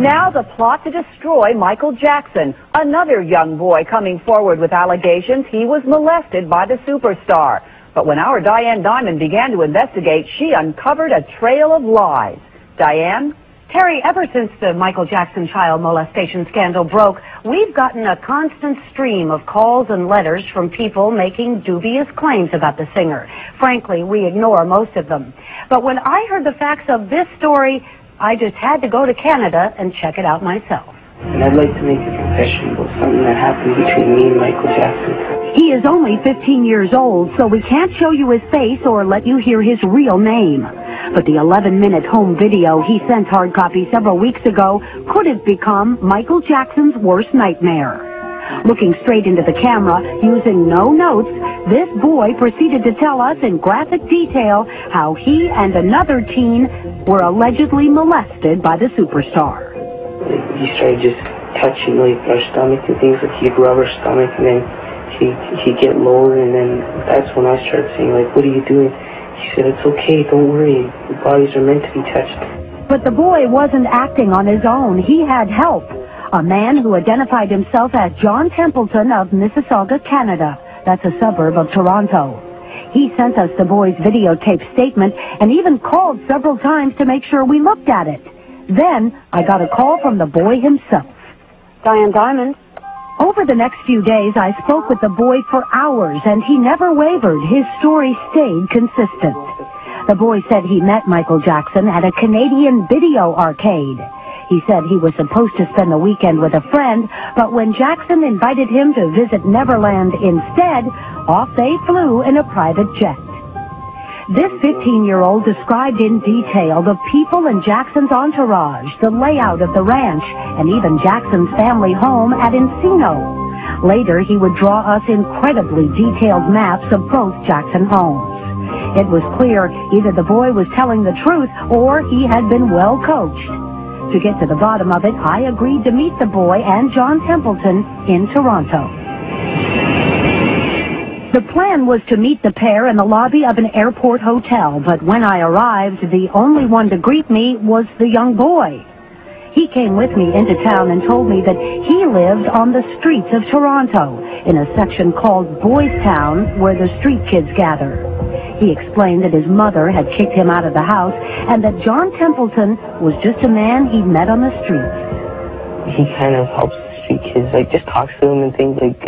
Now the plot to destroy Michael Jackson, another young boy coming forward with allegations he was molested by the superstar. But when our Diane Diamond began to investigate, she uncovered a trail of lies. Diane? Terry, ever since the Michael Jackson child molestation scandal broke, we've gotten a constant stream of calls and letters from people making dubious claims about the singer. Frankly, we ignore most of them. But when I heard the facts of this story, I just had to go to Canada and check it out myself. And I'd like to make a confession about something that happened between me and Michael Jackson. He is only 15 years old, so we can't show you his face or let you hear his real name. But the 11-minute home video he sent hard copy several weeks ago could have become Michael Jackson's worst nightmare. Looking straight into the camera, using no notes, this boy proceeded to tell us in graphic detail how he and another teen were allegedly molested by the superstar. He started just touching like our stomach and things, like he'd rub our stomach and then he'd get lower, and then that's when I started saying, like, what are you doing? He said, it's okay, don't worry, the bodies are meant to be touched. But the boy wasn't acting on his own. He had help. A man who identified himself as John Templeton of Mississauga, Canada. That's a suburb of Toronto. He sent us the boy's videotape statement and even called several times to make sure we looked at it. Then I got a call from the boy himself. Diane Diamond? Over the next few days, I spoke with the boy for hours, and he never wavered. His story stayed consistent. The boy said he met Michael Jackson at a Canadian video arcade. He said he was supposed to spend the weekend with a friend, but when Jackson invited him to visit Neverland instead, off they flew in a private jet. This 15-year-old described in detail the people in Jackson's entourage, the layout of the ranch, and even Jackson's family home at Encino. Later, he would draw us incredibly detailed maps of both Jackson homes. It was clear either the boy was telling the truth or he had been well coached. To get to the bottom of it, I agreed to meet the boy and John Templeton in Toronto. The plan was to meet the pair in the lobby of an airport hotel, but when I arrived, the only one to greet me was the young boy. He came with me into town and told me that he lived on the streets of Toronto, in a section called Boys Town, where the street kids gather. He explained that his mother had kicked him out of the house, and that John Templeton was just a man he'd met on the streets. He kind of helps the street kids, like just talks to them and things, like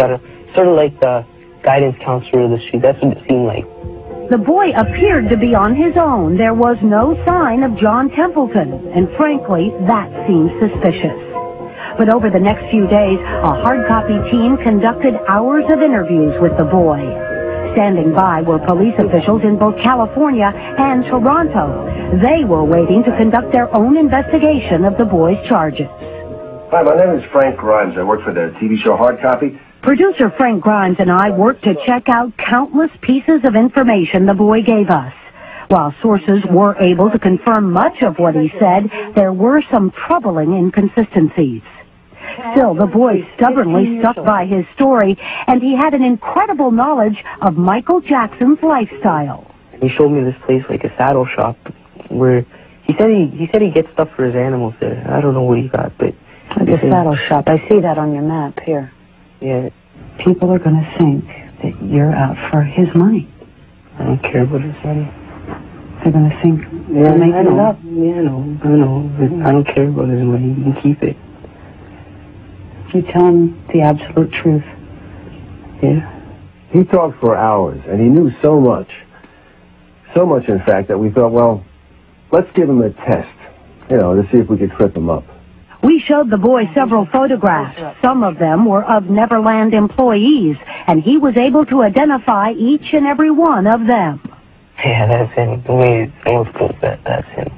sort of like the guidance counselor of the street. That's what it seemed like. The boy appeared to be on his own. There was no sign of John Templeton, and frankly, that seemed suspicious. But over the next few days, a hard copy team conducted hours of interviews with the boy. Standing by were police officials in both California and Toronto. They were waiting to conduct their own investigation of the boy's charges. Hi, my name is Frank Grimes. I work for the TV show Hard Copy. Producer Frank Grimes and I worked to check out countless pieces of information the boy gave us. While sources were able to confirm much of what he said, there were some troubling inconsistencies. Still, the boy stubbornly stuck by his story, and he had an incredible knowledge of Michael Jackson's lifestyle. He showed me this place, like a saddle shop, where he said he gets stuff for his animals there. I don't know what he got, but... Like a saddle shop. I see that on your map here. Yeah. People are going to think that you're out for his money. I don't care about his money. They're going to think you're making it up. Yeah, I know. But I don't care about his money. You can keep it. You tell him the absolute truth. Yeah. He talked for hours, and he knew so much. So much, in fact, that we thought, well, let's give him a test, to see if we could trip him up. We showed the boy several photographs. Some of them were of Neverland employees, and he was able to identify each and every one of them. Yeah, that's him. The way someone put that, that's him.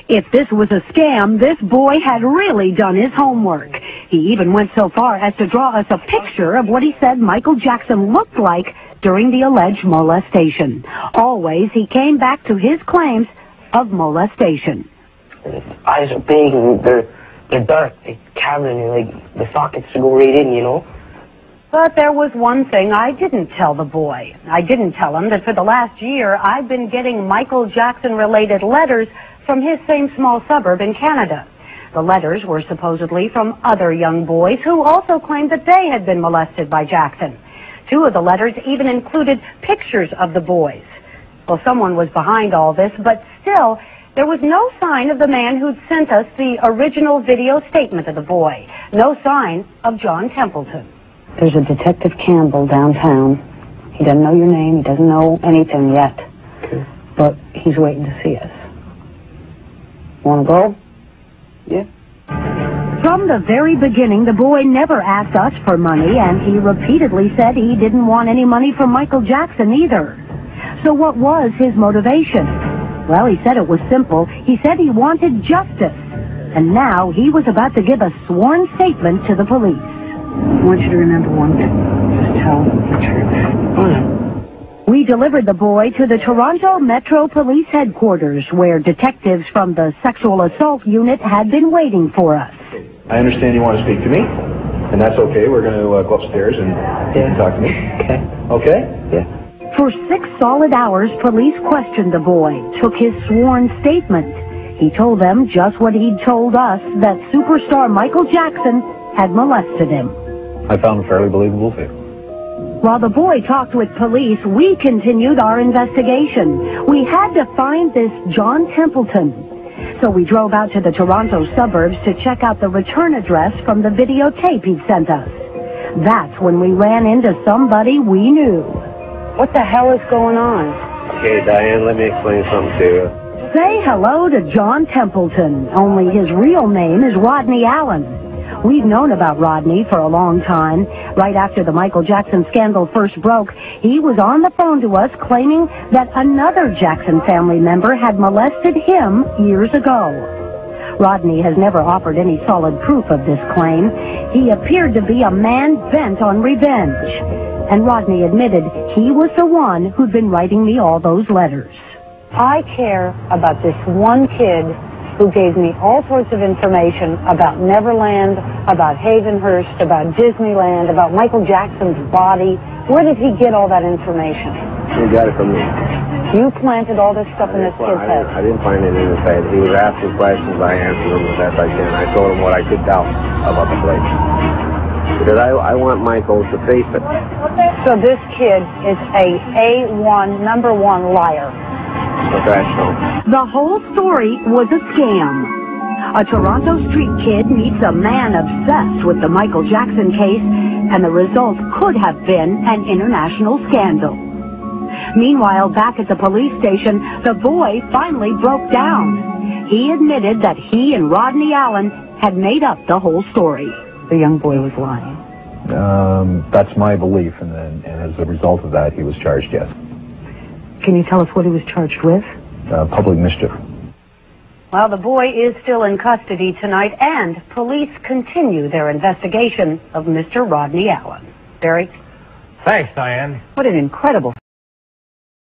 If this was a scam, this boy had really done his homework. He even went so far as to draw us a picture of what he said Michael Jackson looked like during the alleged molestation. Always, he came back to his claims of molestation. His eyes are big, and they're dark, they cavern, like the sockets to go right in, But there was one thing I didn't tell the boy. I didn't tell him that for the last year, I've been getting Michael Jackson-related letters from his same small suburb in Canada. The letters were supposedly from other young boys who also claimed that they had been molested by Jackson. 2 of the letters even included pictures of the boys. Well, someone was behind all this, but still, there was no sign of the man who'd sent us the original video statement of the boy. No sign of John Templeton. There's a Detective Campbell downtown. He doesn't know your name. He doesn't know anything yet. Okay. But he's waiting to see us. Want to go? Yeah. From the very beginning, the boy never asked us for money, and he repeatedly said he didn't want any money from Michael Jackson either. So what was his motivation? Well, he said it was simple. He said he wanted justice. And now he was about to give a sworn statement to the police. I want you to remember one thing. Just tell the truth. We delivered the boy to the Toronto Metro Police Headquarters, where detectives from the Sexual Assault Unit had been waiting for us. I understand you want to speak to me, and that's okay. We're going to go upstairs and you can talk to me. Okay. Okay? Yeah. For 6 solid hours, police questioned the boy, took his sworn statement. He told them just what he'd told us, that superstar Michael Jackson had molested him. I found a fairly believable tale. While the boy talked with police, we continued our investigation. We had to find this John Templeton. So we drove out to the Toronto suburbs to check out the return address from the videotape he'd sent us. That's when we ran into somebody we knew. What the hell is going on? Okay, Diane, let me explain something to you. Say hello to John Templeton, only his real name is Rodney Allen. We've known about Rodney for a long time. Right after the Michael Jackson scandal first broke, he was on the phone to us claiming that another Jackson family member had molested him years ago. Rodney has never offered any solid proof of this claim. He appeared to be a man bent on revenge. And Rodney admitted he was the one who'd been writing me all those letters. I care about this one kid who gave me all sorts of information about Neverland, about Havenhurst, about Disneyland, about Michael Jackson's body. Where did he get all that information? He got it from me. You planted all this stuff in this kid's head. I didn't find it in his head. He was asking questions, I answered them the best I can. I told him what I could tell about the place. Because I want Michael to face it. So this kid is A1, number 1 liar. Professional. The whole story was a scam. A Toronto street kid meets a man obsessed with the Michael Jackson case, and the result could have been an international scandal. Meanwhile, back at the police station, the boy finally broke down. He admitted that he and Rodney Allen had made up the whole story. The young boy was lying. That's my belief, and as a result of that, he was charged, yes. Can you tell us what he was charged with? Public mischief. Well, the boy is still in custody tonight, and police continue their investigation of Mr. Rodney Allen. Barry? Thanks, Diane. What an incredible